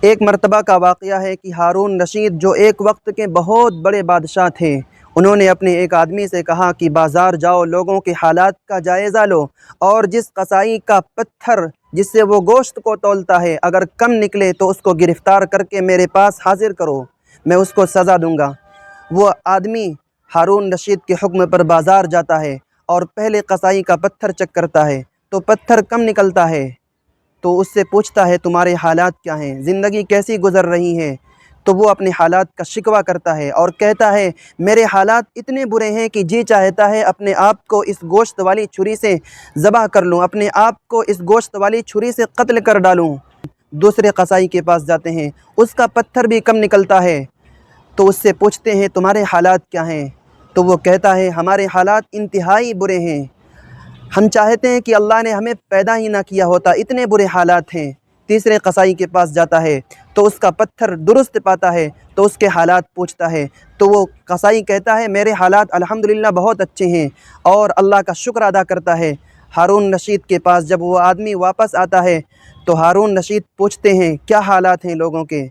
ایک مرتبہ کا واقعہ ہے کہ ہارون رشید جو ایک وقت کے بہت بڑے بادشاہ تھے، انہوں نے اپنے ایک آدمی سے کہا کہ بازار جاؤ، لوگوں کے حالات کا جائزہ لو، اور جس قصائی کا پتھر جس سے وہ گوشت کو تولتا ہے اگر کم نکلے تو اس کو گرفتار کر کے میرے پاس حاضر کرو، میں اس کو سزا دوں گا۔ وہ آدمی ہارون رشید کے حکم پر بازار جاتا ہے اور پہلے قصائی کا پتھر چیک کرتا ہے تو پتھر کم نکلتا ہے، تو اس سے پوچھتا ہے تمہارے حالات کیا ہیں، زندگی کیسی گزر رہی ہے؟ تو وہ اپنے حالات کا شکوہ کرتا ہے اور کہتا ہے میرے حالات اتنے برے ہیں کہ جی چاہتا ہے اپنے آپ کو اس گوشت والی چھری سے ذبح کر لوں، اپنے آپ کو اس گوشت والی چھری سے قتل کر ڈالوں۔ دوسرے قصائی کے پاس جاتے ہیں، اس کا پتھر بھی کم نکلتا ہے، تو اس سے پوچھتے ہیں تمہارے حالات کیا ہیں؟ تو وہ کہتا ہے ہمارے حالات انتہائی برے ہیں، ہم چاہتے ہیں کہ اللہ نے ہمیں پیدا ہی نہ کیا ہوتا، اتنے برے حالات ہیں۔ تیسرے قصائی کے پاس جاتا ہے تو اس کا پتھر درست پاتا ہے، تو اس کے حالات پوچھتا ہے، تو وہ قصائی کہتا ہے میرے حالات الحمدللہ بہت اچھے ہیں، اور اللہ کا شکر ادا کرتا ہے۔ ہارون رشید کے پاس جب وہ آدمی واپس آتا ہے تو ہارون رشید پوچھتے ہیں کیا حالات ہیں لوگوں کے؟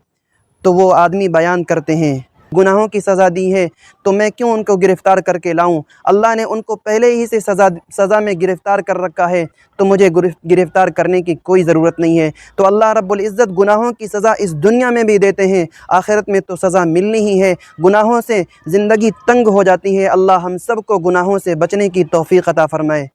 تو وہ آدمی بیان کرتے ہیں گناہوں کی سزا دی ہے تو میں کیوں ان کو گرفتار کر کے لاؤں؟ اللہ نے ان کو پہلے ہی سے سزا میں گرفتار کر رکھا ہے، تو مجھے گرفتار کرنے کی کوئی ضرورت نہیں ہے۔ تو اللہ رب العزت گناہوں کی سزا اس دنیا میں بھی دیتے ہیں، آخرت میں تو سزا ملنی ہی ہے۔ گناہوں سے زندگی تنگ ہو جاتی ہے، اللہ ہم سب کو گناہوں سے بچنے کی توفیق عطا فرمائے۔